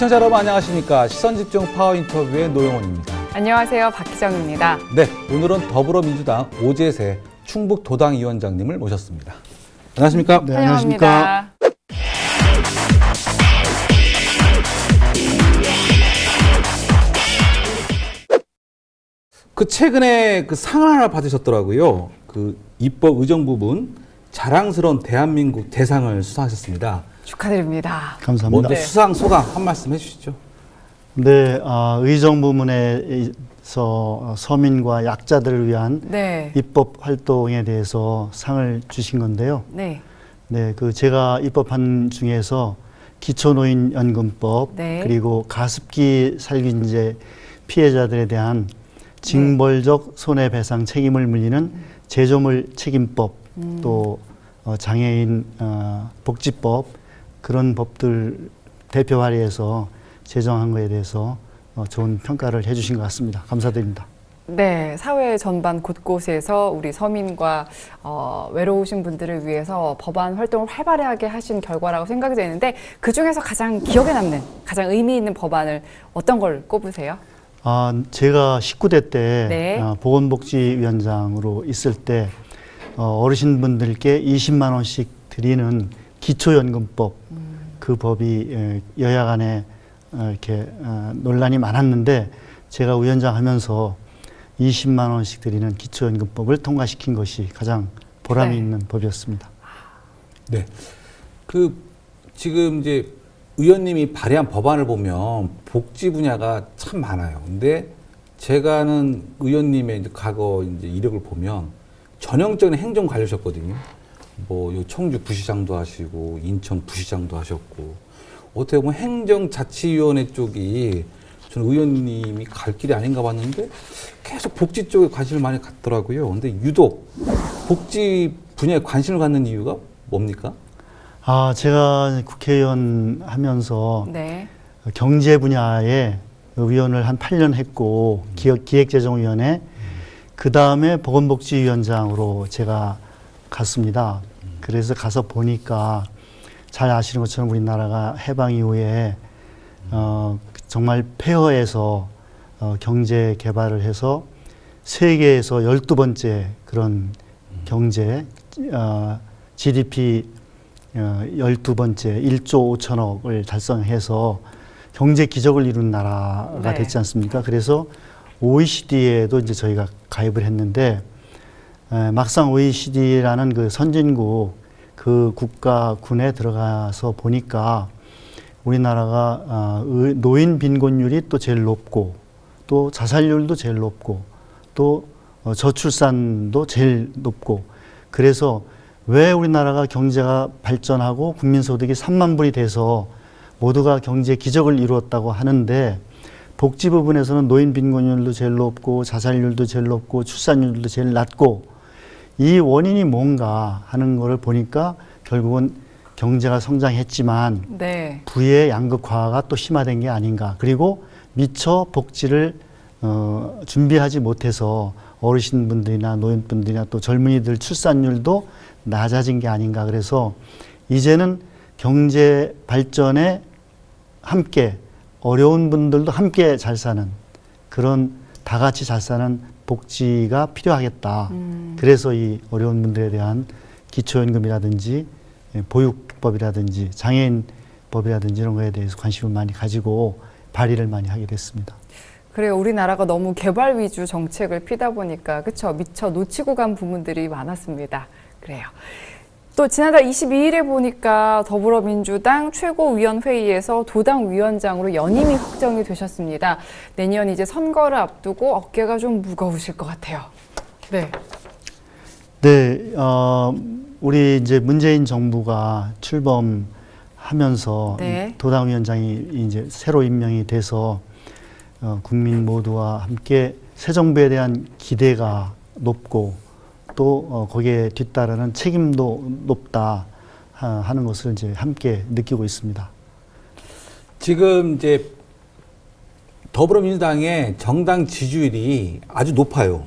시청자 여러분 안녕하십니까. 시선집중 파워인터뷰의 노영원입니다. 안녕하세요. 박희정입니다. 네, 오늘은 더불어민주당 오재세 충북도당위원장님을 모셨습니다. 안녕하십니까? 네, 안녕하십니까? 최근에 상을 하나 받으셨더라고요. 입법 의정 부분 자랑스러운 대한민국 대상을 수상하셨습니다. 축하드립니다. 감사합니다. 먼저 수상 소감 한 말씀 해주시죠. 네, 의정 부문에서 서민과 약자들을 위한 입법 활동에 대해서 상을 주신 건데요. 네. 네, 제가 입법한 중에서 기초노인연금법 그리고 가습기 살균제 피해자들에 대한 징벌적 손해배상 책임을 물리는 제조물 책임법 또 장애인 복지법 그런 법들 대표 발의해서 제정한 것에 대해서 좋은 평가를 해주신 것 같습니다. 감사드립니다. 네, 사회 전반 곳곳에서 우리 서민과 외로우신 분들을 위해서 법안 활동을 활발하게 하신 결과라고 생각이 되는데 그중에서 가장 기억에 남는, 가장 의미 있는 법안을 어떤 걸 꼽으세요? 제가 19대 때 보건복지위원장으로 있을 때 어르신분들께 20만 원씩 드리는 기초연금법 그 법이 여야 간에 이렇게 논란이 많았는데 제가 위원장 하면서 20만 원씩 드리는 기초연금법을 통과시킨 것이 가장 보람이 있는 법이었습니다. 네. 지금 이제 의원님이 발의한 법안을 보면 복지 분야가 참 많아요. 근데 제가 아는 의원님의 이제 과거 이제 이력을 보면 전형적인 행정 관료셨거든요. 요 청주 부시장도 하시고 인천 부시장도 하셨고 어떻게 보면 행정자치위원회 쪽이 저는 의원님이 갈 길이 아닌가 봤는데 계속 복지 쪽에 관심을 많이 갖더라고요. 근데 유독 복지 분야에 관심을 갖는 이유가 뭡니까? 제가 국회의원 하면서 경제 분야에 위원을 한 8년 했고 기획재정위원회 그 다음에 보건복지위원장으로 제가 갔습니다. 그래서 가서 보니까 잘 아시는 것처럼 우리나라가 해방 이후에 정말 폐허에서 경제 개발을 해서 세계에서 12번째 그런 경제 GDP 12번째 1조 5천억을 달성해서 경제 기적을 이룬 나라가 됐지 않습니까? 그래서 OECD에도 이제 저희가 가입을 했는데 막상 OECD라는 그 선진국 그 국가군에 들어가서 보니까 우리나라가 노인 빈곤율이 또 제일 높고 또 자살률도 제일 높고 또 저출산도 제일 높고 그래서 왜 우리나라가 경제가 발전하고 국민소득이 3만 불이 돼서 모두가 경제 기적을 이루었다고 하는데 복지 부분에서는 노인 빈곤율도 제일 높고 자살률도 제일 높고 출산율도 제일 낮고 이 원인이 뭔가 하는 것을 보니까 결국은 경제가 성장했지만 부의 양극화가 또 심화된 게 아닌가. 그리고 미처 복지를 준비하지 못해서 어르신분들이나 노인분들이나 또 젊은이들 출산율도 낮아진 게 아닌가. 그래서 이제는 경제 발전에 함께 어려운 분들도 함께 잘 사는 그런 다 같이 잘 사는 복지가 필요하겠다. 그래서 이 어려운 분들에 대한 기초연금이라든지 보육법이라든지 장애인법이라든지 이런 거에 대해서 관심을 많이 가지고 발의를 많이 하게 됐습니다. 그래요. 우리나라가 너무 개발 위주 정책을 피다 보니까 그쵸 미처 놓치고 간 부분들이 많았습니다. 그래요. 또 지난달 22일에 보니까 더불어민주당 최고위원회의에서 도당위원장으로 연임이 확정이 되셨습니다. 내년 이제 선거를 앞두고 어깨가 좀 무거우실 것 같아요. 우리 이제 문재인 정부가 출범하면서 도당위원장이 이제 새로 임명이 돼서 국민 모두와 함께 새 정부에 대한 기대가 높고 또 거기에 뒤따르는 책임도 높다 하는 것을 이제 함께 느끼고 있습니다. 지금 이제 더불어민주당의 정당 지지율이 아주 높아요.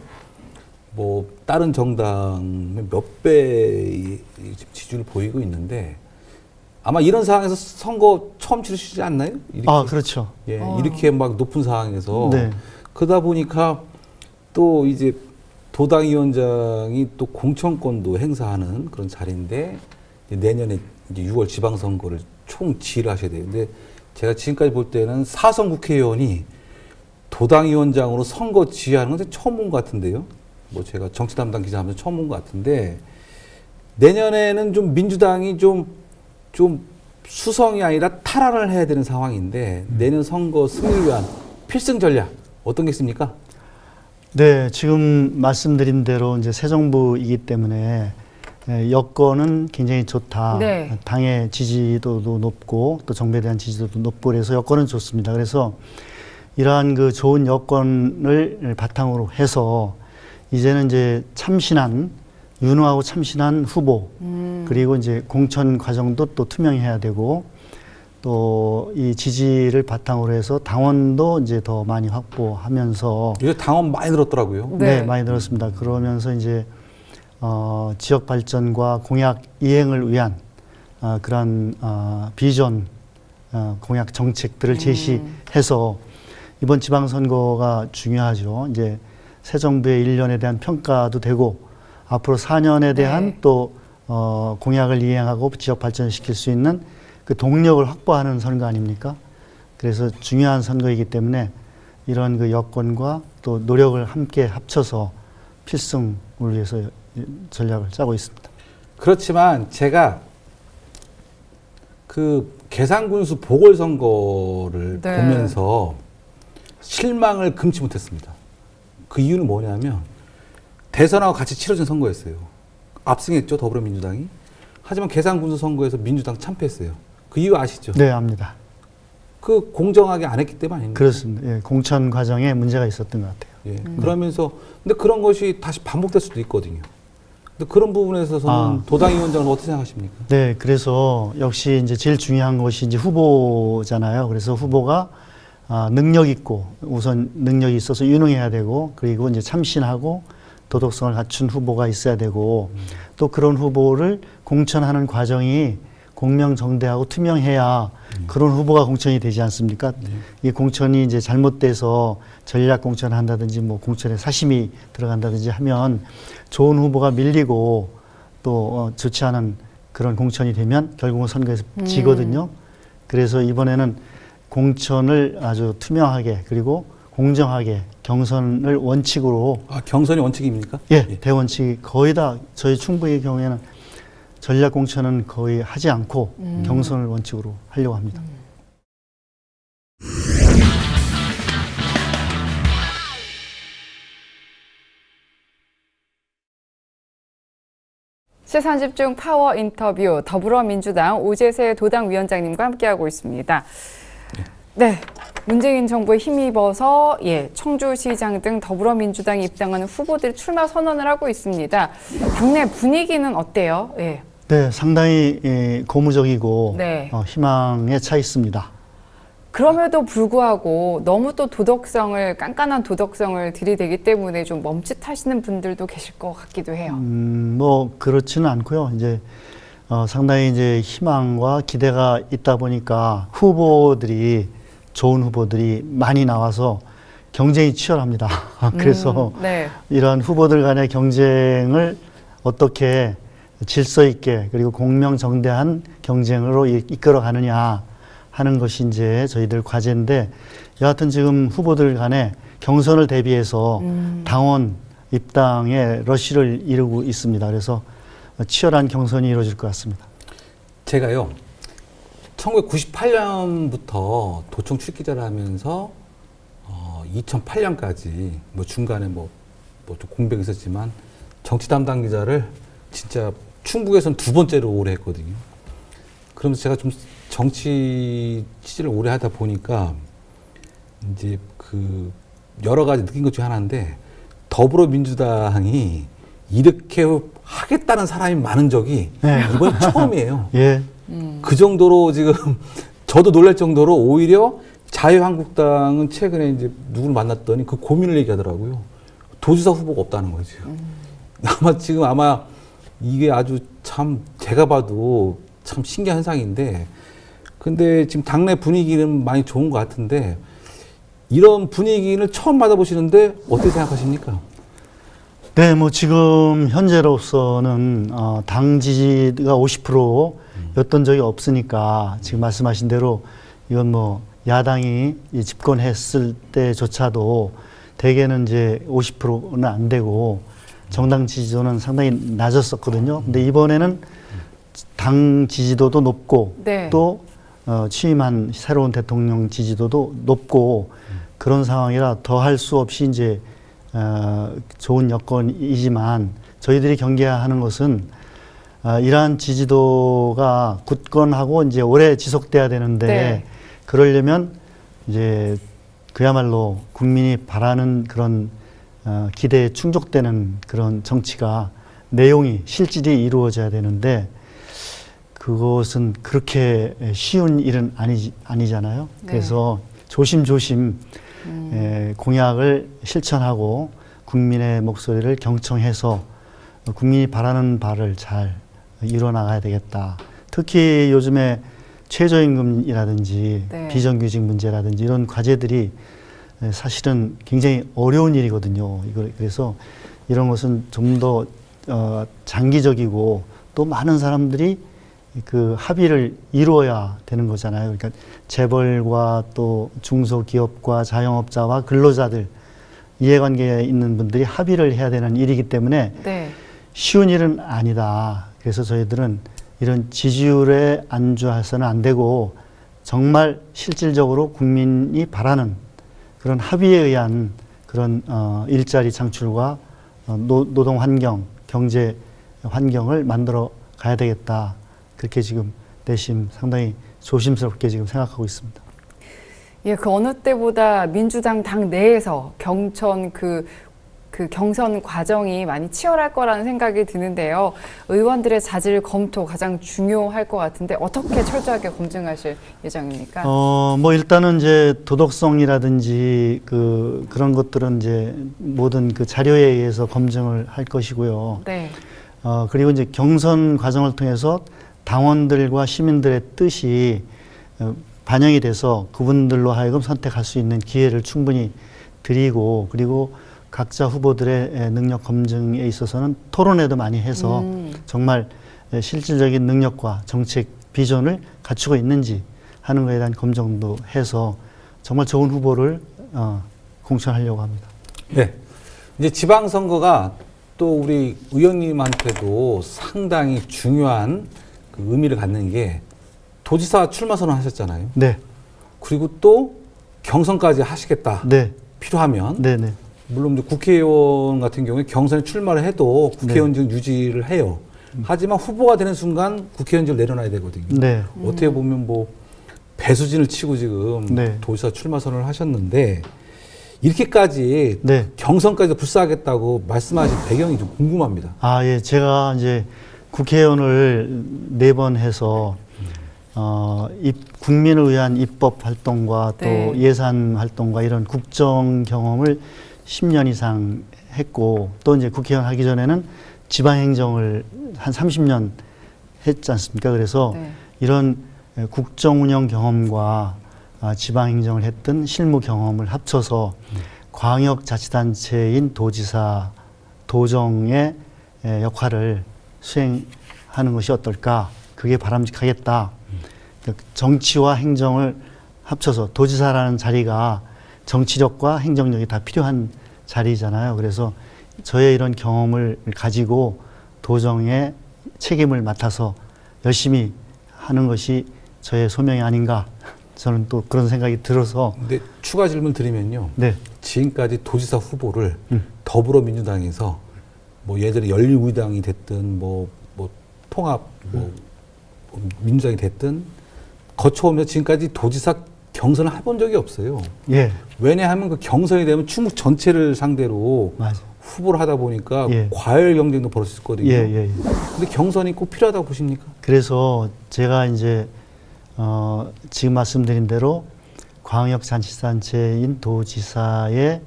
다른 정당 몇 배의 지지율을 보이고 있는데 아마 이런 상황에서 선거 처음 치르시지 않나요? 이렇게, 아, 그렇죠. 예, 이렇게 막 높은 상황에서 네. 그러다 보니까 또 이제 도당위원장이 또 공천권도 행사하는 그런 자리인데 내년에 이제 6월 지방선거를 총 지휘를 하셔야 돼요. 근데 제가 지금까지 볼 때는 사선 국회의원이 도당위원장으로 선거 지휘하는 건 처음 본 것 같은데요. 뭐 제가 정치 담당 기자 하면서 처음 본 것 같은데 내년에는 좀 민주당이 좀 수성이 아니라 탈환을 해야 되는 상황인데 내년 선거 승리를 위한 필승 전략 어떤 게 있습니까? 네, 지금 말씀드린 대로 이제 새 정부이기 때문에 여건은 굉장히 좋다. 네. 당의 지지도도 높고 또 정부에 대한 지지도도 높고 그래서 여건은 좋습니다. 그래서 이러한 그 좋은 여건을 바탕으로 해서 이제는 이제 유능하고 참신한 후보 그리고 이제 공천 과정도 또 투명해야 되고 또 이 지지를 바탕으로 해서 당원도 이제 더 많이 확보하면서 요새 당원 많이 늘었더라고요. 네, 많이 늘었습니다. 그러면서 이제 지역 발전과 공약 이행을 위한 그런 비전 공약 정책들을 제시해서 이번 지방선거가 중요하죠. 이제 새 정부의 1년에 대한 평가도 되고 앞으로 4년에 대한 네. 또 공약을 이행하고 지역 발전시킬 수 있는 그 동력을 확보하는 선거 아닙니까? 그래서 중요한 선거이기 때문에 이런 그 여건과 또 노력을 함께 합쳐서 필승을 위해서 전략을 짜고 있습니다. 그렇지만 제가 그 계산군수 보궐선거를 네. 보면서 실망을 금치 못했습니다. 그 이유는 뭐냐면 대선하고 같이 치러진 선거였어요. 압승했죠, 더불어민주당이. 하지만 계산군수 선거에서 민주당 참패했어요. 그 이유 아시죠? 네, 압니다. 그 공정하게 안 했기 때문 아닙니까? 그렇습니다. 예, 공천 과정에 문제가 있었던 것 같아요. 예. 그러면서 근데 그런 것이 다시 반복될 수도 있거든요. 근데 그런 부분에 있어서는 도당위원장은 어떻게 생각하십니까? 네, 그래서 역시 이제 제일 중요한 것이 이제 후보잖아요. 그래서 후보가 능력 있고 우선 능력이 있어서 유능해야 되고 그리고 이제 참신하고 도덕성을 갖춘 후보가 있어야 되고 또 그런 후보를 공천하는 과정이 공명정대하고 투명해야 그런 후보가 공천이 되지 않습니까? 이 공천이 이제 잘못돼서 전략 공천을 한다든지 뭐 공천에 사심이 들어간다든지 하면 좋은 후보가 밀리고 또 좋지 않은 그런 공천이 되면 결국은 선거에서 지거든요. 그래서 이번에는 공천을 아주 투명하게 그리고 공정하게 경선을 원칙으로 경선이 원칙입니까? 예, 대원칙이 거의 다 저희 충북의 경우에는 전략 공천은 거의 하지 않고 경선을 원칙으로 하려고 합니다. 시선집중 파워 인터뷰 더불어민주당 오재세 도당위원장님과 함께하고 있습니다. 네, 문재인 정부에 힘입어서 청주시장 등 더불어민주당에 입당하는 후보들이 출마 선언을 하고 있습니다. 국내 분위기는 어때요? 예. 네, 상당히 고무적이고 네. 희망에 차 있습니다. 그럼에도 불구하고 너무 또 깐깐한 도덕성을 들이대기 때문에 좀 멈칫하시는 분들도 계실 것 같기도 해요. 뭐 그렇지는 않고요. 이제 상당히 이제 희망과 기대가 있다 보니까 좋은 후보들이 많이 나와서 경쟁이 치열합니다. 그래서 네. 이러한 후보들 간의 경쟁을 어떻게 질서 있게 그리고 공명정대한 경쟁으로 이끌어 가느냐 하는 것이 이제 저희들 과제인데 여하튼 지금 후보들 간에 경선을 대비해서 당원 입당에 러쉬를 이루고 있습니다. 그래서 치열한 경선이 이루어질 것 같습니다. 제가요 1998년부터 도청 출기자를 하면서 2008년까지 뭐 중간에 뭐 좀 공백이 있었지만 정치 담당 기자를 진짜 충북에서는 2번째로 오래 했거든요. 그러면서 제가 좀 정치 취재를 오래 하다 보니까 이제 그 여러 가지 느낀 것 중에 하나인데 더불어민주당이 이렇게 하겠다는 사람이 많은 적이 이번 처음이에요. 예. 그 정도로 지금 저도 놀랄 정도로 오히려 자유한국당은 최근에 이제 누구를 만났더니 그 고민을 얘기하더라고요. 도지사 후보가 없다는 거죠. 아마 이게 아주 참 제가 봐도 참 신기한 현상인데, 근데 지금 당내 분위기는 많이 좋은 것 같은데, 이런 분위기를 처음 받아보시는데 어떻게 생각하십니까? 네, 뭐 지금 현재로서는 당 지지가 50%였던 적이 없으니까 지금 말씀하신 대로 이건 뭐 야당이 집권했을 때조차도 대개는 이제 50%는 안 되고 정당 지지도는 상당히 낮았었거든요. 근데 이번에는 당 지지도도 높고 네. 또 취임한 새로운 대통령 지지도도 높고 그런 상황이라 더 할 수 없이 이제 좋은 여건이지만 저희들이 경계하는 것은 이러한 지지도가 굳건하고 이제 오래 지속돼야 되는데 네. 그러려면 이제 그야말로 국민이 바라는 그런 기대에 충족되는 그런 정치가 내용이 실질이 이루어져야 되는데 그것은 그렇게 쉬운 일은 아니잖아요. 네. 그래서 조심조심 공약을 실천하고 국민의 목소리를 경청해서 국민이 바라는 바를 잘 이뤄 나가야 되겠다. 특히 요즘에 최저임금이라든지 네. 비정규직 문제라든지 이런 과제들이 사실은 굉장히 어려운 일이거든요. 그래서 이런 것은 좀 더 장기적이고 또 많은 사람들이 그 합의를 이루어야 되는 거잖아요. 그러니까 재벌과 또 중소기업과 자영업자와 근로자들 이해관계에 있는 분들이 합의를 해야 되는 일이기 때문에 네. 쉬운 일은 아니다. 그래서 저희들은 이런 지지율에 안주해서는 안 되고 정말 실질적으로 국민이 바라는 그런 합의에 의한 그런 일자리 창출과 노동 환경, 경제 환경을 만들어 가야 되겠다. 그렇게 지금 내심 상당히 조심스럽게 지금 생각하고 있습니다. 예, 그 어느 때보다 민주당 당 내에서 경선 그 경선 과정이 많이 치열할 거라는 생각이 드는데요. 의원들의 자질 검토 가장 중요할 것 같은데 어떻게 철저하게 검증하실 예정입니까? 뭐 일단은 이제 도덕성이라든지 그런 것들은 이제 모든 그 자료에 의해서 검증을 할 것이고요. 네. 그리고 이제 경선 과정을 통해서 당원들과 시민들의 뜻이 반영이 돼서 그분들로 하여금 선택할 수 있는 기회를 충분히 드리고 그리고 각자 후보들의 능력 검증에 있어서는 토론회도 많이 해서 정말 실질적인 능력과 정책 비전을 갖추고 있는지 하는 것에 대한 검증도 해서 정말 좋은 후보를 공천하려고 합니다. 네. 이제 지방선거가 또 우리 의원님한테도 상당히 중요한 그 의미를 갖는 게 도지사 출마 선언하셨잖아요. 네. 그리고 또 경선까지 하시겠다. 네. 필요하면. 네. 네. 물론 이제 국회의원 같은 경우에 경선에 출마를 해도 국회의원직 유지를 해요. 하지만 후보가 되는 순간 국회의원직을 내려놔야 되거든요. 네. 어떻게 보면 뭐 배수진을 치고 지금 네. 도지사 출마 선언을 하셨는데 이렇게까지 네. 경선까지 불사하겠다고 말씀하신 배경이 좀 궁금합니다. 예. 제가 이제 국회의원을 4번 해서 국민을 위한 입법 활동과 또 네. 예산 활동과 이런 국정 경험을 10년 이상 했고 또 이제 국회의원 하기 전에는 지방행정을 한 30년 했지 않습니까? 그래서 네. 이런 국정 운영 경험과 지방행정을 했던 실무 경험을 합쳐서 광역자치단체인 도지사, 도정의 역할을 수행하는 것이 어떨까? 그게 바람직하겠다. 정치와 행정을 합쳐서 도지사라는 자리가 정치력과 행정력이 다 필요한 자리잖아요. 그래서 저의 이런 경험을 가지고 도정의 책임을 맡아서 열심히 하는 것이 저의 소명이 아닌가. 저는 또 그런 생각이 들어서. 근데 추가 질문 드리면요. 네. 지금까지 도지사 후보를 더불어민주당에서 뭐 예전에 열린우리당이 됐든 뭐 통합 민주당이 됐든 거쳐오면서 지금까지 도지사 경선을 해본 적이 없어요. 예. 왜냐하면 그 경선이 되면 충북 전체를 상대로 맞아. 후보를 하다 보니까 예. 과열 경쟁도 벌어졌거든요. 예. 근데 경선이 꼭 필요하다고 보십니까? 그래서 제가 이제 지금 말씀드린 대로 광역자치단체인 도지사의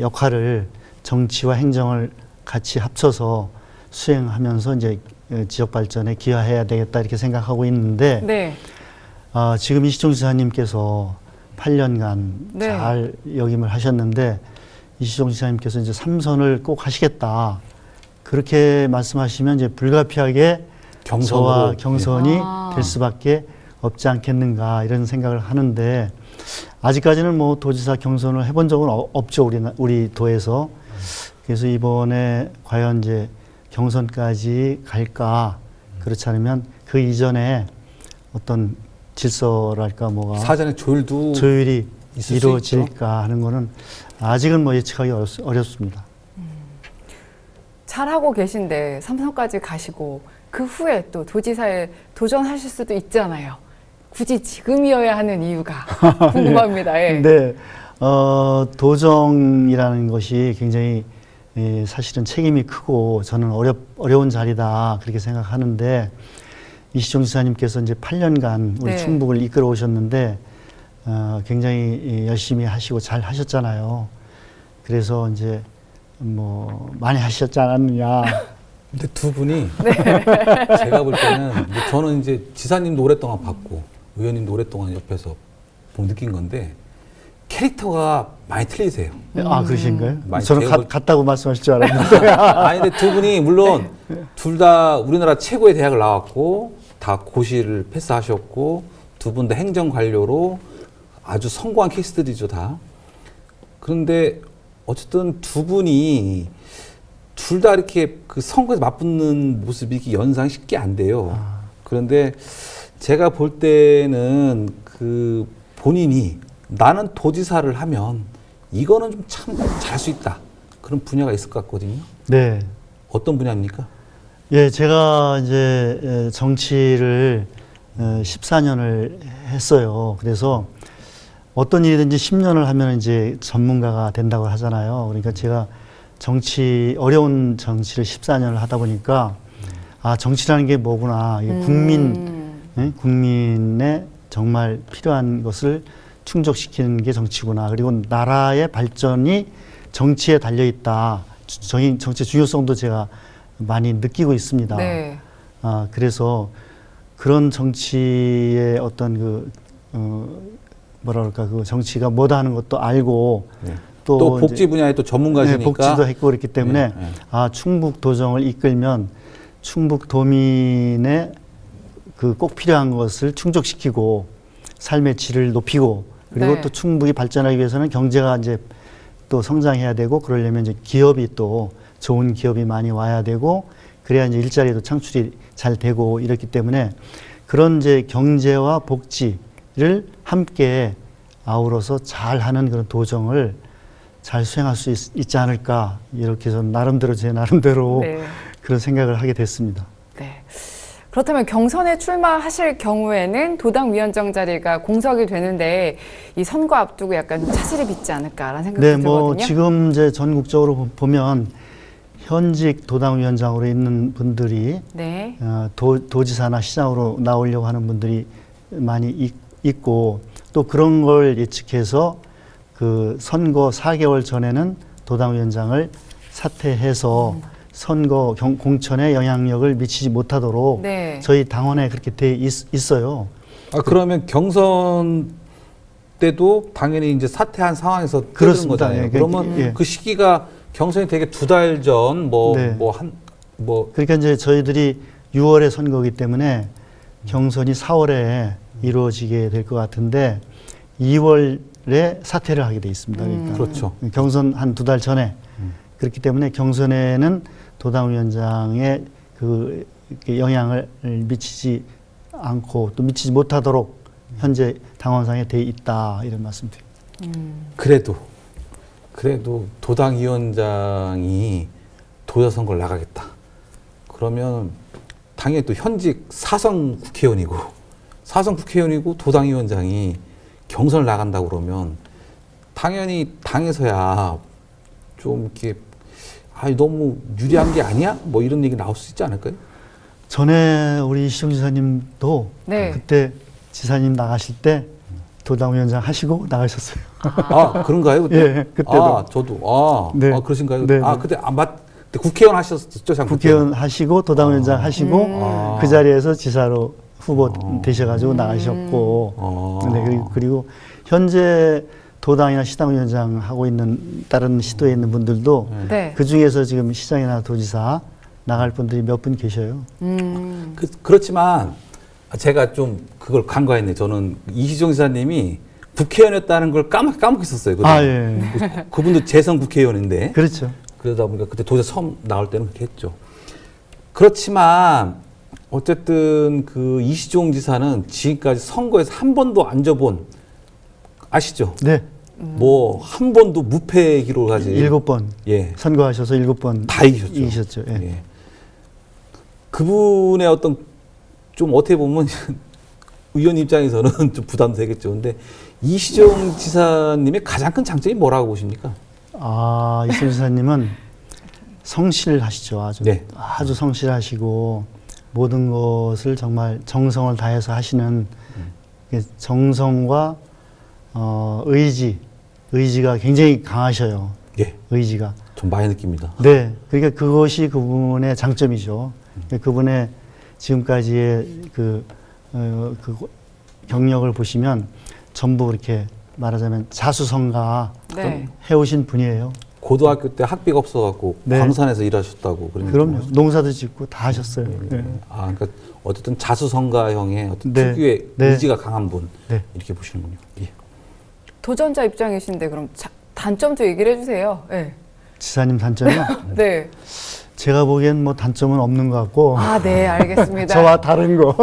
역할을 정치와 행정을 같이 합쳐서 수행하면서 이제 지역 발전에 기여해야 되겠다 이렇게 생각하고 있는데 네. 지금 이시종 지사님께서 8년간 네. 잘 역임을 하셨는데 이시종 지사님께서 이제 3선을 꼭 하시겠다 그렇게 말씀하시면 이제 불가피하게 저와 경선이 될 수밖에 없지 않겠는가 이런 생각을 하는데 아직까지는 뭐 도지사 경선을 해본 적은 없죠 우리 도에서. 그래서 이번에 과연 이제 경선까지 갈까 그렇지 않으면 그 이전에 어떤 질서랄까 뭐가 사전에 조율이 있을 이루어질까 하는 거는 아직은 뭐 예측하기 어렵습니다. 잘하고 계신데 삼선까지 가시고 그 후에 또 도지사에 도전하실 수도 있잖아요. 굳이 지금이어야 하는 이유가 궁금합니다. 예. 네, 도정이라는 것이 굉장히 사실은 책임이 크고 저는 어려운 자리다 그렇게 생각하는데 이시종 지사님께서 이제 8년간 우리 네. 충북을 이끌어 오셨는데 굉장히 열심히 하시고 잘 하셨잖아요. 그래서 이제 뭐 많이 하셨지 않았느냐. 근데 두 분이 제가 볼 때는 뭐 저는 이제 지사님도 오랫동안 봤고 의원님도 오랫동안 옆에서 보고 느낀 건데 캐릭터가 많이 틀리세요. 그러신가요? 많이 저는 제가 같다고 말씀하실 줄 알았는데. 아니 근데 두 분이 물론 둘 다 우리나라 최고의 대학을 나왔고 다 고시를 패스하셨고 두 분 다 행정관료로 아주 성공한 케이스들이죠 다. 그런데 어쨌든 두 분이 둘 다 이렇게 그 선거에서 맞붙는 모습이 이렇게 연상이 쉽게 안 돼요. 그런데 제가 볼 때는 그 본인이 나는 도지사를 하면 이거는 좀 참 잘할 수 있다. 그런 분야가 있을 것 같거든요. 네. 어떤 분야입니까? 예, 제가 이제 정치를 14년을 했어요. 그래서 어떤 일이든지 10년을 하면 이제 전문가가 된다고 하잖아요. 그러니까 제가 어려운 정치를 14년을 하다 보니까 정치라는 게 뭐구나. 이게 국민의 정말 필요한 것을 충족시키는 게 정치구나. 그리고 나라의 발전이 정치에 달려 있다. 정치의 중요성도 제가 많이 느끼고 있습니다. 네. 그래서 그런 정치의 어떤 그 정치가 뭐다 하는 것도 알고 네. 또 복지 분야에 또 전문가시니까. 네, 복지도 했고 그랬기 때문에 충북 도정을 이끌면 충북 도민의 그 꼭 필요한 것을 충족시키고 삶의 질을 높이고 그리고 네. 또 충북이 발전하기 위해서는 경제가 이제 또 성장해야 되고 그러려면 이제 기업이 또 좋은 기업이 많이 와야 되고 그래야 이제 일자리도 창출이 잘 되고 이렇기 때문에 그런 이제 경제와 복지를 함께 아우러서 잘하는 그런 도정을 잘 수행할 수 있지 않을까 이렇게 저는 제 나름대로 네. 그런 생각을 하게 됐습니다. 네. 그렇다면 경선에 출마하실 경우에는 도당위원장 자리가 공석이 되는데 이 선거 앞두고 약간 차질이 빚지 않을까라는 생각이 네, 들거든요. 지금 이제 전국적으로 보면 현직 도당위원장으로 있는 분들이 네. 도지사나 시장으로 나오려고 하는 분들이 많이 있고 또 그런 걸 예측해서 그 선거 4개월 전에는 도당위원장을 사퇴해서 선거 공천에 영향력을 미치지 못하도록 네. 저희 당원에 그렇게 돼 있어요. 그러면 경선 때도 당연히 이제 사퇴한 상황에서 뜨는 그렇습니다. 거잖아요. 예, 그러면 예. 그 시기가 경선이 되게 2달 전, 네. 그러니까 이제 저희들이 6월에 선거이기 때문에 경선이 4월에 이루어지게 될 것 같은데 2월에 사퇴를 하게 돼 있습니다. 그러니까 그렇죠. 경선 한 2달 전에 그렇기 때문에 경선에는 도당위원장의 그 영향을 미치지 않고 또 미치지 못하도록 현재 당원상에 돼 있다 이런 말씀드립니다. 그래도 도당위원장이 도지사 선거를 나가겠다. 그러면 당연히 또 현직 사선 국회의원이고 도당위원장이 경선을 나간다고 그러면 당연히 당에서야 좀 이렇게 너무 유리한 게 아니야? 뭐 이런 얘기 나올 수 있지 않을까요? 전에 우리 이시종 지사님도 네. 그때 지사님 나가실 때 도당위원장 하시고 나가셨어요. 그런가요? 그때? 예, 그때도. 저도. 네. 그러신가요? 네, 네. 그때 그때 국회의원 하셨죠, 잠깐. 국회의원 하시고 도당위원장 하시고 아. 그 자리에서 지사로 후보 되셔가지고 나가셨고 네, 그리고 현재 도당이나 시당위원장 하고 있는 다른 시도에 있는 분들도 네. 그 중에서 지금 시장이나 도지사 나갈 분들이 몇 분 계셔요. 그렇지만 제가 좀 그걸 간과했네. 저는 이시종 지사님이 국회의원이었다는 걸 까먹고 있었어요. 아, 예. 그분도 재선 국회의원인데. 그렇죠. 그러다 보니까 그때 도지사 처음 나올 때는 그렇게 했죠. 그렇지만 어쨌든 그 이시종 지사는 지금까지 선거에서 한 번도 안 져본 아시죠? 네. 뭐 한 번도 무패 기록을 가진 7번 예. 선거하셔서 7번 다 이기셨죠. 이기셨죠. 예. 예. 그분의 어떤 좀 어떻게 보면 의원 입장에서는 좀 부담도 되겠죠. 근데 이시종 지사님의 가장 큰 장점이 뭐라고 보십니까? 아, 이시종 지사님은 성실하시죠. 아주 네. 아주 성실하시고 모든 것을 정말 정성을 다해서 하시는 정성과 의지가 굉장히 강하셔요. 예. 의지가. 좀 많이 느낍니다. 네. 그러니까 그것이 그분의 장점이죠. 그분의 지금까지의 그 경력을 보시면 전부 이렇게 말하자면 자수성가 네. 해오신 분이에요. 고등학교 때 학비가 없어갖고 네. 광산에서 일하셨다고 그러니까. 그럼요. 농사도 짓고 다 하셨어요. 네. 아, 그러니까 어쨌든 자수성가형의 어떤 네. 특유의 네. 의지가 강한 분 네. 이렇게 보시는군요. 예. 도전자 입장이신데 그럼 단점도 얘기를 해주세요. 네. 지사님 단점이요? 네. 제가 보기엔 뭐 단점은 없는 것 같고 아, 네, 알겠습니다. 저와 다른 거.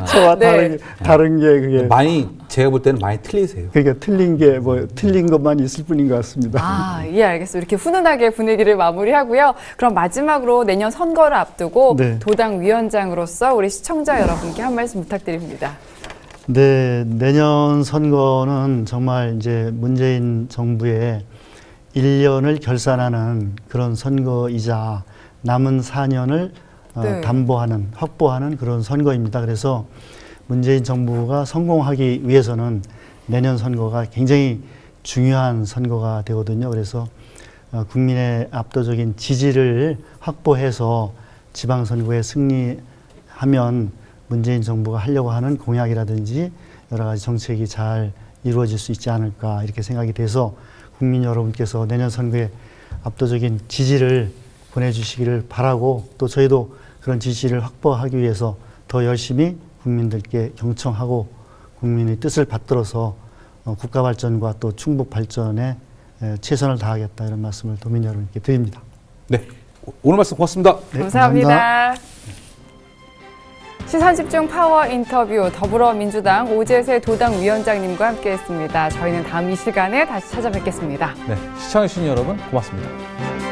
저와 네. 다른 게 그게 많이 제가 볼 때는 많이 틀리세요. 그러니까 틀린 게 뭐 틀린 것만 있을 뿐인 것 같습니다. 아, 예, 알겠습니다. 이렇게 훈훈하게 분위기를 마무리하고요. 그럼 마지막으로 내년 선거를 앞두고 네. 도당 위원장으로서 우리 시청자 여러분께 한 말씀 부탁드립니다. 네, 내년 선거는 정말 이제 문재인 정부의 1년을 결산하는 그런 선거이자 남은 4년을 네. 확보하는 그런 선거입니다. 그래서 문재인 정부가 성공하기 위해서는 내년 선거가 굉장히 중요한 선거가 되거든요. 그래서 국민의 압도적인 지지를 확보해서 지방선거에 승리하면 문재인 정부가 하려고 하는 공약이라든지 여러 가지 정책이 잘 이루어질 수 있지 않을까 이렇게 생각이 돼서 국민 여러분께서 내년 선거에 압도적인 지지를 보내주시기를 바라고 또 저희도 그런 지지를 확보하기 위해서 더 열심히 국민들께 경청하고 국민의 뜻을 받들어서 국가 발전과 또 충북 발전에 최선을 다하겠다 이런 말씀을 도민 여러분께 드립니다. 네, 오늘 말씀 고맙습니다. 네, 감사합니다. 시선집중 파워 인터뷰 더불어민주당 오재세 도당 위원장님과 함께했습니다. 저희는 다음 이 시간에 다시 찾아뵙겠습니다. 네, 시청해주신 여러분 고맙습니다.